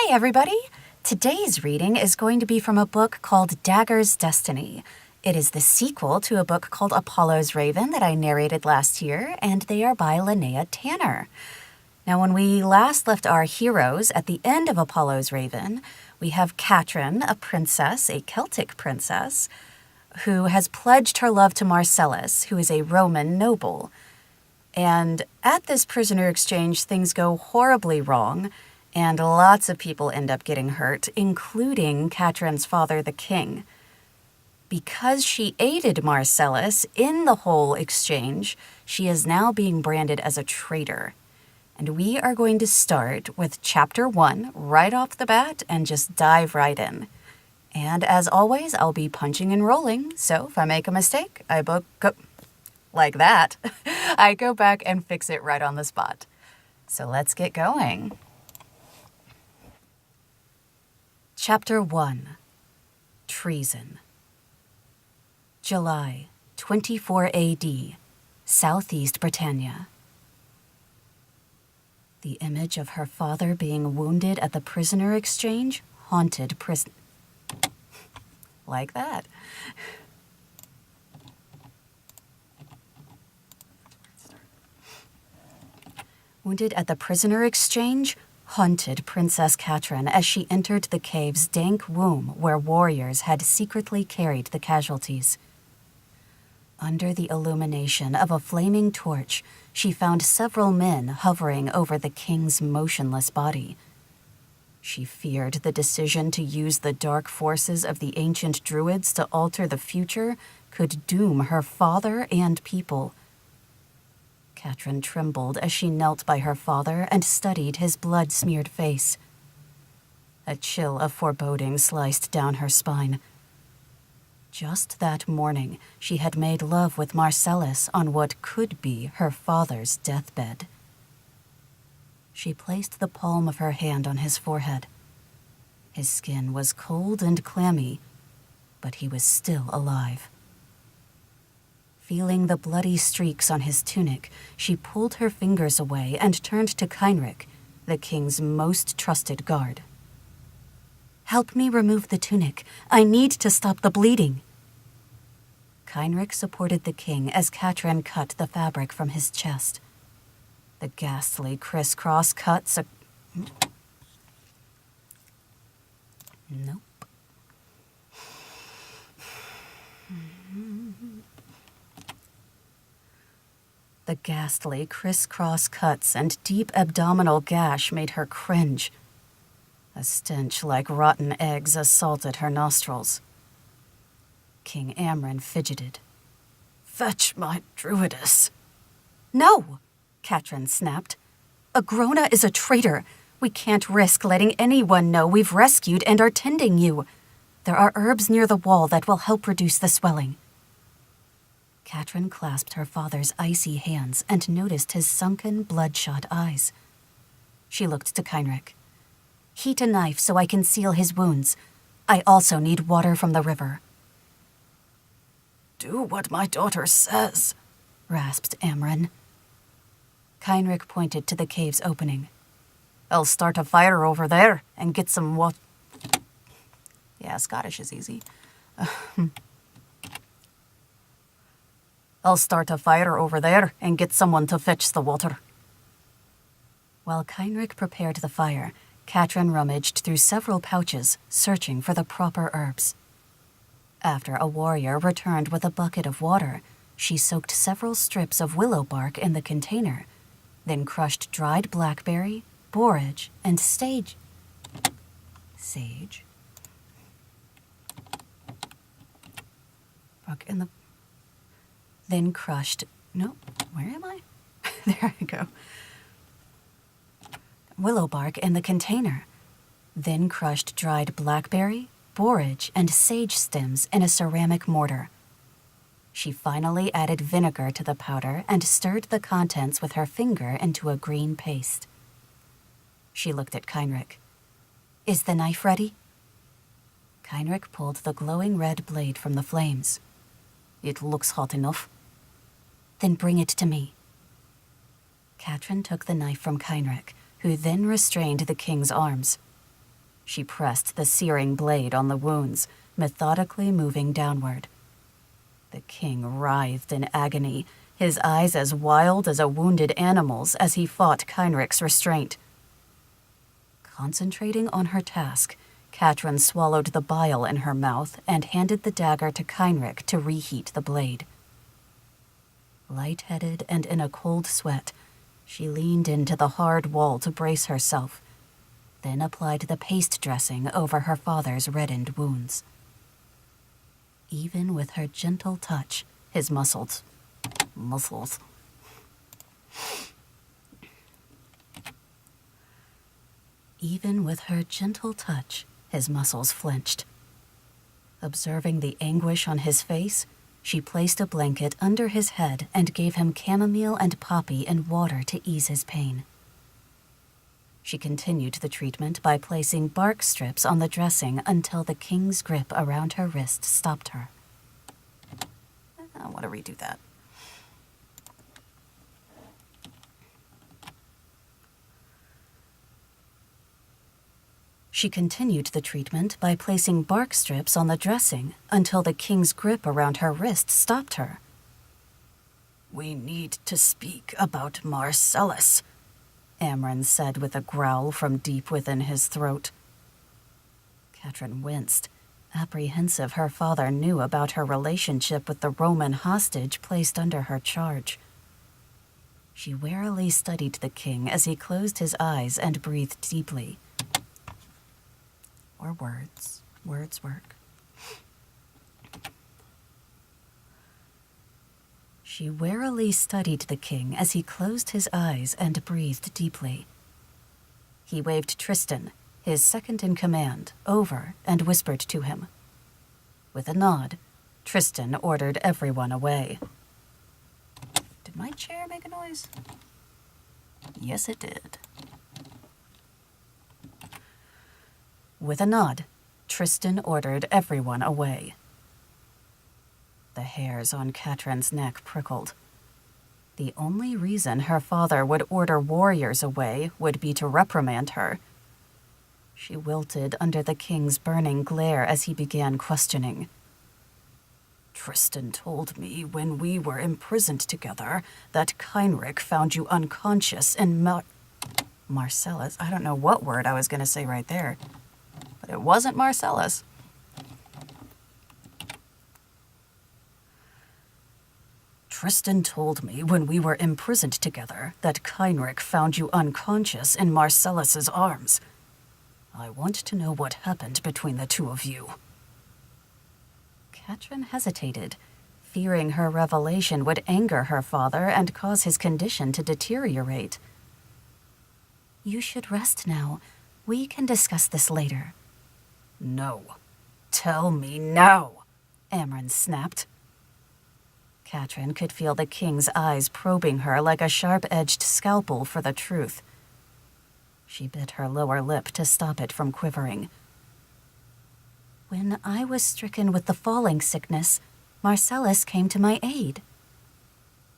Hey everybody! Today's reading is going to be from a book called Dagger Destiny. It is the sequel to a book called Apollo's Raven that I narrated last year, and they are by Linnea Tanner. Now, when we last left our heroes at the end of Apollo's Raven, we have Catrin, a princess, a Celtic princess, who has pledged her love to Marcellus, who is a Roman noble. And at this prisoner exchange, things go horribly wrong, and lots of people end up getting hurt, including Catrin's father, the king. Because she aided Marcellus in the whole exchange, she is now being branded as a traitor. And we are going to start with Chapter 1 right off the bat and just dive right in. And as always, I'll be punching and rolling, so if I make a mistake, like that, I go back and fix it right on the spot. So let's get going. Chapter 1, Treason. July 24 AD, Southeast Britannia. The image of her father being wounded at the prisoner exchange haunted like that. Wounded at the prisoner exchange haunted Princess Catrin as she entered the cave's dank womb where warriors had secretly carried the casualties. Under the illumination of a flaming torch, she found several men hovering over the king's motionless body. She feared the decision to use the dark forces of the ancient druids to alter the future could doom her father and people. Catrin trembled as she knelt by her father and studied his blood-smeared face. A chill of foreboding sliced down her spine. Just that morning, she had made love with Marcellus on what could be her father's deathbed. She placed the palm of her hand on his forehead. His skin was cold and clammy, but he was still alive. Feeling the bloody streaks on his tunic, she pulled her fingers away and turned to Kynric, the king's most trusted guard. "Help me remove the tunic. I need to stop the bleeding." Kynric supported the king as Catrin cut the fabric from his chest. The ghastly crisscross cuts Nope. The ghastly crisscross cuts and deep abdominal gash made her cringe. A stench like rotten eggs assaulted her nostrils. King Amren fidgeted. "Fetch my druidess." "No!" Catrin snapped. "Agrona is a traitor. We can't risk letting anyone know we've rescued and are tending you. There are herbs near the wall that will help reduce the swelling." Catrin clasped her father's icy hands and noticed his sunken, bloodshot eyes. She looked to Kynric. "Heat a knife so I can seal his wounds. I also need water from the river." "Do what my daughter says," rasped Amren. Kynric pointed to the cave's opening. "I'll start a fire over there and get some water." Yeah, Scottish is easy. "I'll start a fire over there and get someone to fetch the water." While Kynric prepared the fire, Catrin rummaged through several pouches, searching for the proper herbs. After a warrior returned with a bucket of water, she soaked several strips of willow bark in the container, then crushed dried blackberry, borage, and sage. Bark in the... Then crushed... No, where am I? There I go. Willow bark in the container. Then crushed dried blackberry, borage, and sage stems in a ceramic mortar. She finally added vinegar to the powder and stirred the contents with her finger into a green paste. She looked at Kynric. "Is the knife ready?" Kynric pulled the glowing red blade from the flames. "It looks hot enough." "Then bring it to me." Catrin took the knife from Kynric, who then restrained the king's arms. She pressed the searing blade on the wounds, methodically moving downward. The king writhed in agony, his eyes as wild as a wounded animal's as he fought Kynrick's restraint. Concentrating on her task, Catrin swallowed the bile in her mouth and handed the dagger to Kynrick to reheat the blade. Light-headed and in a cold sweat, she leaned into the hard wall to brace herself, then applied the paste dressing over her father's reddened wounds. Even with her gentle touch, his muscles. Even with her gentle touch, his muscles flinched. Observing the anguish on his face, she placed a blanket under his head and gave him chamomile and poppy and water to ease his pain. She continued the treatment by placing bark strips on the dressing until the king's grip around her wrist stopped her. I want to redo that. She continued the treatment by placing bark strips on the dressing until the king's grip around her wrist stopped her. "We need to speak about Marcellus," Amren said with a growl from deep within his throat. Catrin winced, apprehensive her father knew about her relationship with the Roman hostage placed under her charge. She warily studied the king as he closed his eyes and breathed deeply. Or words. Words work. She warily studied the king as he closed his eyes and breathed deeply. He waved Tristan, his second-in-command, over and whispered to him. With a nod, Tristan ordered everyone away. Did my chair make a noise? Yes, it did. With a nod, Tristan ordered everyone away. The hairs on Catrin's neck prickled. The only reason her father would order warriors away would be to reprimand her. She wilted under the king's burning glare as he began questioning. "Tristan told me when we were imprisoned together that Kynrick found you unconscious in Marcellus." I don't know what word I was going to say right there. But it wasn't Marcellus. "Tristan told me when we were imprisoned together that Kynrick found you unconscious in Marcellus's arms. I want to know what happened between the two of you." Catrin hesitated, fearing her revelation would anger her father and cause his condition to deteriorate. "You should rest now. We can discuss this later." "No. Tell me now," Amren snapped. Catrin could feel the king's eyes probing her like a sharp-edged scalpel for the truth. She bit her lower lip to stop it from quivering. "When I was stricken with the falling sickness, Marcellus came to my aid."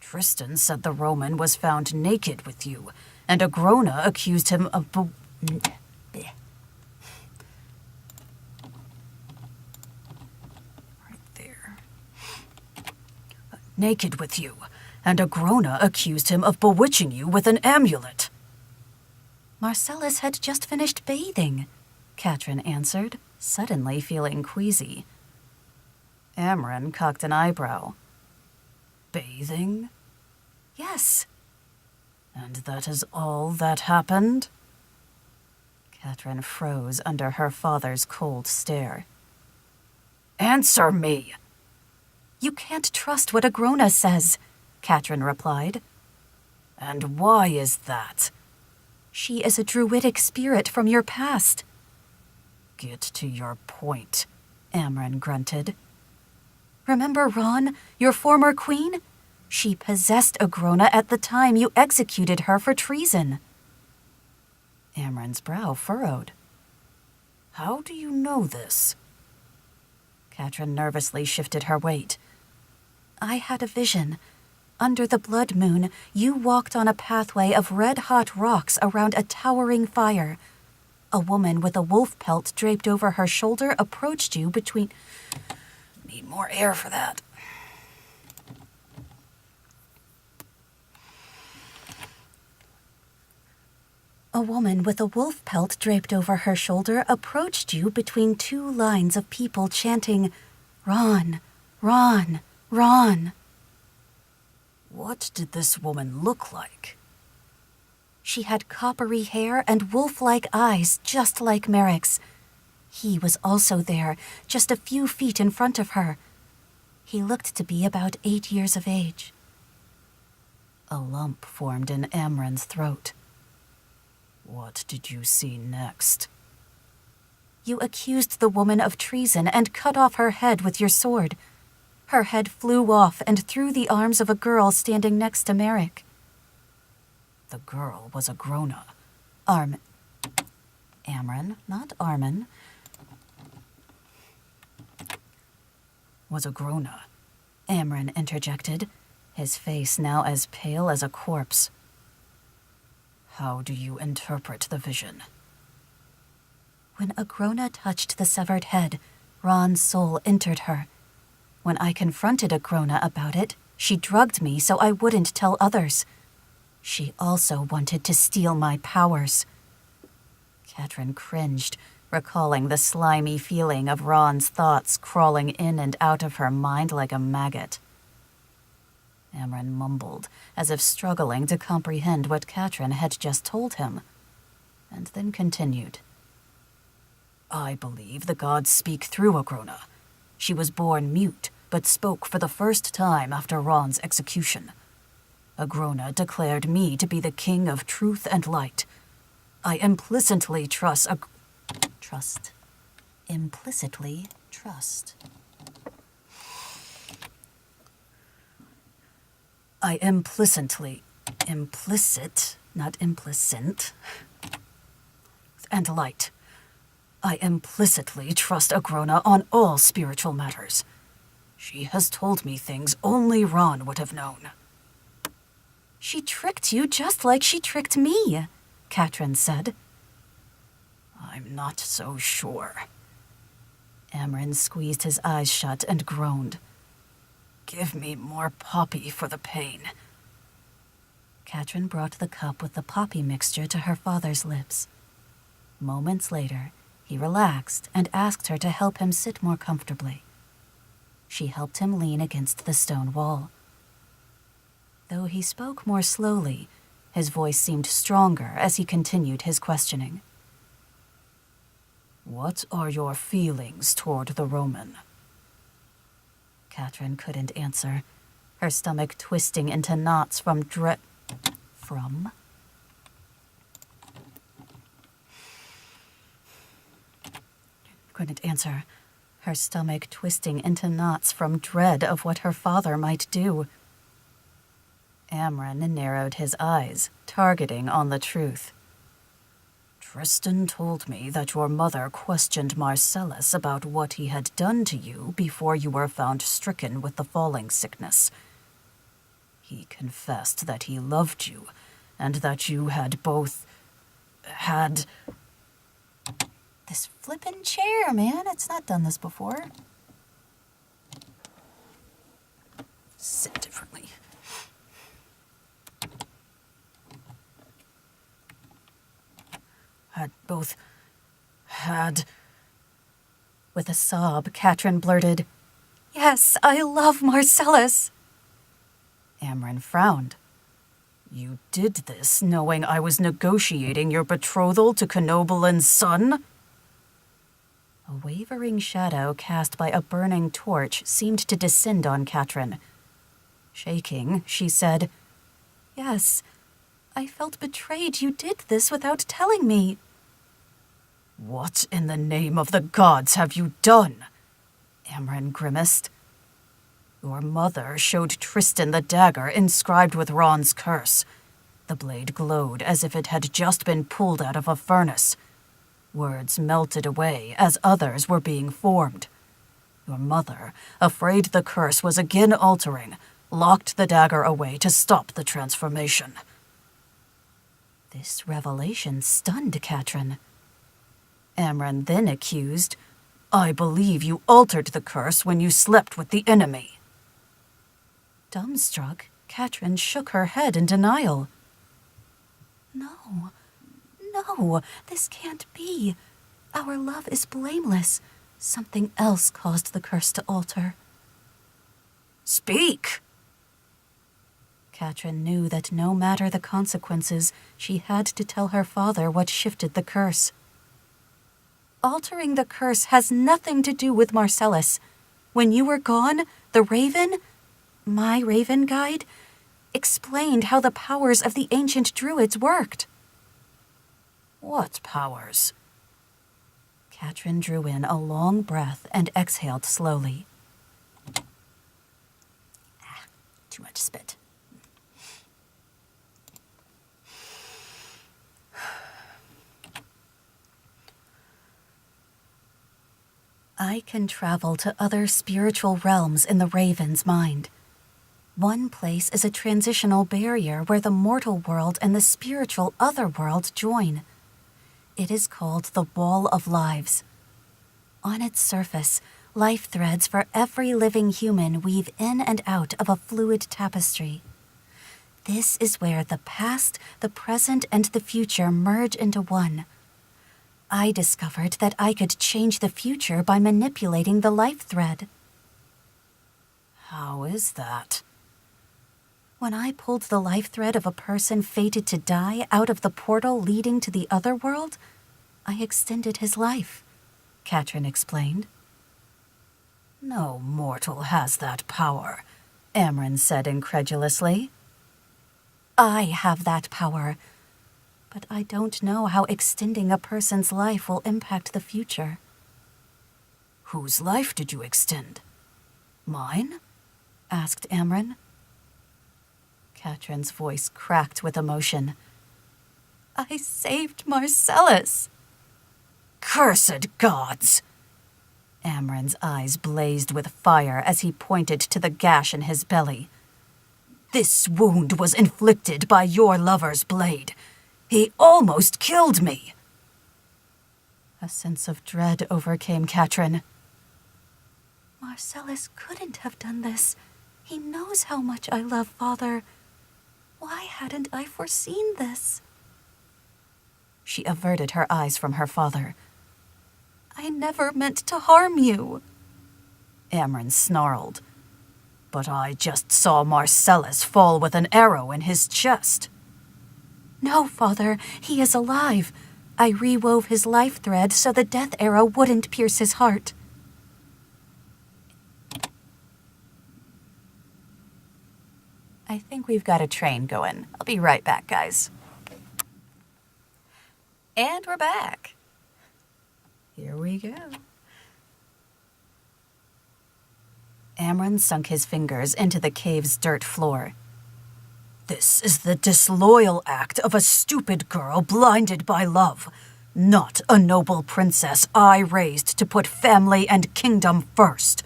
"Tristan said the Roman was found naked with you, and Agrona accused him of naked with you, and Agrona accused him of bewitching you with an amulet." "Marcellus had just finished bathing," Catrin answered, suddenly feeling queasy. Amren cocked an eyebrow. "Bathing?" "Yes." "And that is all that happened?" Catrin froze under her father's cold stare. "Answer me!" "You can't trust what Agrona says," Catrin replied. "And why is that?" "She is a druidic spirit from your past." "Get to your point," Amren grunted. "Remember Ron, your former queen? She possessed Agrona at the time you executed her for treason." Amren's brow furrowed. "How do you know this?" Catrin nervously shifted her weight. "I had a vision. Under the blood moon, you walked on a pathway of red-hot rocks around a towering fire. A woman with a wolf pelt draped over her shoulder approached you between... Need more air for that. A woman with a wolf pelt draped over her shoulder approached you between two lines of people chanting, "Ron, Ron, Ron." What did this woman look like? She had coppery hair and wolf-like eyes, just like Merrick's. He was also there, just a few feet in front of her. He looked to be about 8 years of age. A lump formed in Amren's throat. What did you see next? You accused the woman of treason and cut off her head with your sword. Her head flew off and through the arms of a girl standing next to Merrick. The girl was a Grona. Amren, not Armen. Was a Grona. Amren interjected, his face now as pale as a corpse. How do you interpret the vision? When a Grona touched the severed head, Ron's soul entered her. When I confronted a Grona about it, she drugged me so I wouldn't tell others. She also wanted to steal my powers. Catrin cringed, recalling the slimy feeling of Ron's thoughts crawling in and out of her mind like a maggot. Amren mumbled, as if struggling to comprehend what Catrin had just told him, and then continued. I believe the gods speak through a Grona. She was born mute, but spoke for the first time after Ron's execution. A Grona declared me to be the king of truth and light. I implicitly trust Implicitly trust. I implicit, not implicit, and light. I implicitly trust a Grona on all spiritual matters. She has told me things only Ron would have known. She tricked you just like she tricked me, Catrin said. I'm not so sure. Amren squeezed his eyes shut and groaned. Give me more poppy for the pain. Catrin brought the cup with the poppy mixture to her father's lips. Moments later, he relaxed and asked her to help him sit more comfortably. She helped him lean against the stone wall. Though he spoke more slowly, his voice seemed stronger as he continued his questioning. What are your feelings toward the Roman? Catrin couldn't answer, her stomach twisting into knots from Couldn't answer, her stomach twisting into knots from dread of what her father might do. Amren narrowed his eyes, targeting on the truth. Tristan told me that your mother questioned Marcellus about what he had done to you before you were found stricken with the falling sickness. He confessed that he loved you, and that you had both... had... This flippin' chair, man. It's not done this before. Sit differently. Had... With a sob, Catrin blurted, "Yes, I love Marcellus." Amren frowned. You did this knowing I was negotiating your betrothal to Canobelin's son? A wavering shadow cast by a burning torch seemed to descend on Catrin. Shaking, she said, "Yes, I felt betrayed you did this without telling me." What in the name of the gods have you done? Amren grimaced. Your mother showed Tristan the dagger inscribed with Ron's curse. The blade glowed as if it had just been pulled out of a furnace. Words melted away as others were being formed. Your mother, afraid the curse was again altering, locked the dagger away to stop the transformation. This revelation stunned Catrin. Amren then accused, "I believe you altered the curse when you slept with the enemy." Dumbstruck, Catrin shook her head in denial. No, this can't be. Our love is blameless. Something else caused the curse to alter. Speak! Catrin knew that no matter the consequences, she had to tell her father what shifted the curse. Altering the curse has nothing to do with Marcellus. When you were gone, the raven, my raven guide, explained how the powers of the ancient druids worked. What powers? Catrin drew in a long breath and exhaled slowly. Too much spit. I can travel to other spiritual realms in the Raven's mind. One place is a transitional barrier where the mortal world and the spiritual otherworld join. It is called the Wall of Lives. On its surface, life threads for every living human weave in and out of a fluid tapestry. This is where the past, the present, and the future merge into one. I discovered that I could change the future by manipulating the life thread. How is that? When I pulled the life thread of a person fated to die out of the portal leading to the other world, I extended his life, Catrin explained. No mortal has that power, Amren said incredulously. I have that power, but I don't know how extending a person's life will impact the future. Whose life did you extend? Mine? Asked Amren. Catrin's voice cracked with emotion. I saved Marcellus. Cursed gods! Amren's eyes blazed with fire as he pointed to the gash in his belly. This wound was inflicted by your lover's blade. He almost killed me. A sense of dread overcame Catrin. Marcellus couldn't have done this. He knows how much I love Father. Why hadn't I foreseen this? She averted her eyes from her father. I never meant to harm you. Amren snarled. But I just saw Marcellus fall with an arrow in his chest. No, Father, he is alive. I rewove his life thread so the death arrow wouldn't pierce his heart. I think we've got a train going. I'll be right back, guys. And we're back. Here we go. Amren sunk his fingers into the cave's dirt floor. This is the disloyal act of a stupid girl blinded by love, not a noble princess I raised to put family and kingdom first.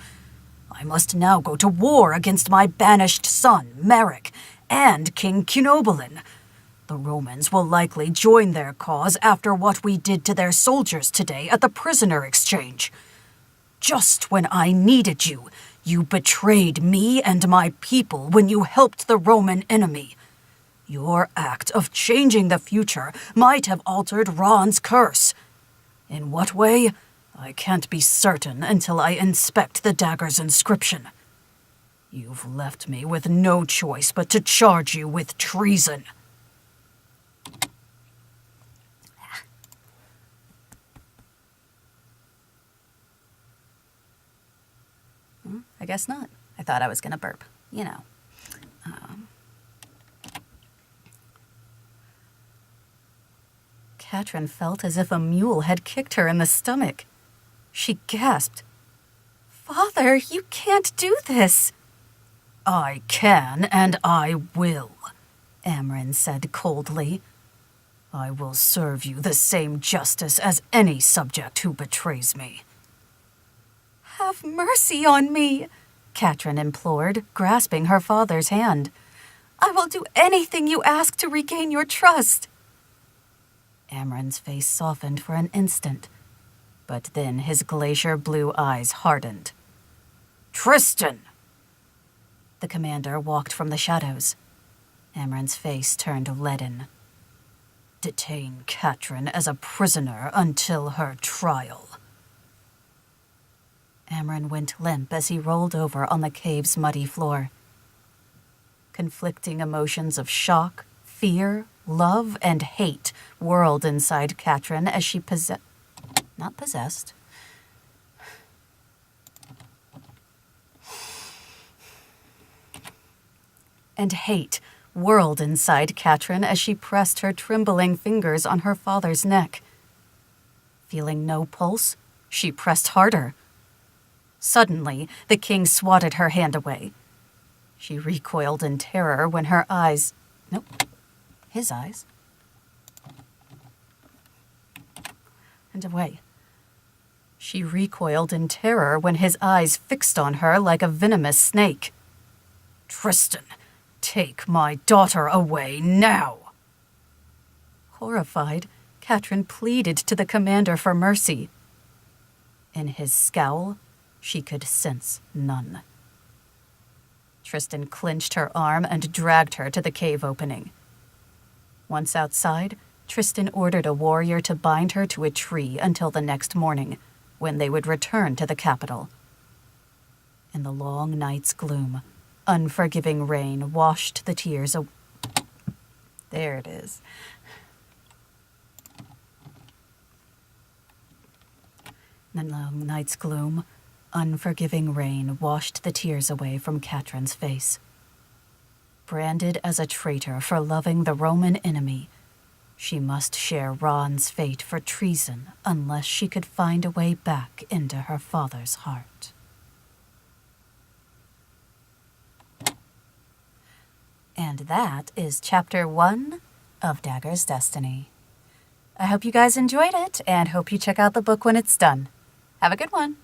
I must now go to war against my banished son, Merrick, and King Cunobalin. The Romans will likely join their cause after what we did to their soldiers today at the prisoner exchange. Just when I needed you, you betrayed me and my people when you helped the Roman enemy. Your act of changing the future might have altered Ron's curse. In what way? I can't be certain until I inspect the dagger's inscription. You've left me with no choice but to charge you with treason. I guess not. I thought I was going to burp, Catrin felt as if a mule had kicked her in the stomach. She gasped. Father, you can't do this. I can and I will, Amren said coldly. I will serve you the same justice as any subject who betrays me. Have mercy on me, Catrin implored, grasping her father's hand. I will do anything you ask to regain your trust. Amren's face softened for an instant. But then his glacier blue eyes hardened. "Tristan!" The commander walked from the shadows. Amren's face turned leaden. "Detain Catrin as a prisoner until her trial." Amren went limp as he rolled over on the cave's muddy floor. Conflicting emotions of shock, fear, love, and hate whirled inside Catrin as she not possessed. And hate whirled inside Catrin as she pressed her trembling fingers on her father's neck. Feeling no pulse, she pressed harder. Suddenly, the king swatted her hand away. She recoiled in terror when her eyes... his eyes. And away. She recoiled in terror when his eyes fixed on her like a venomous snake. "Tristan, take my daughter away now!" Horrified, Catrin pleaded to the commander for mercy. In his scowl, she could sense none. Tristan clenched her arm and dragged her to the cave opening. Once outside, Tristan ordered a warrior to bind her to a tree until the next morning, when they would return to the capital. In the long night's gloom, unforgiving rain washed the tears away. There it is. In the long night's gloom, unforgiving rain washed the tears away from Catrin's face. Branded as a traitor for loving the Roman enemy, she must share Ron's fate for treason unless she could find a way back into her father's heart. And that is Chapter 1 of Dagger's Destiny. I hope you guys enjoyed it, and hope you check out the book when it's done. Have a good one.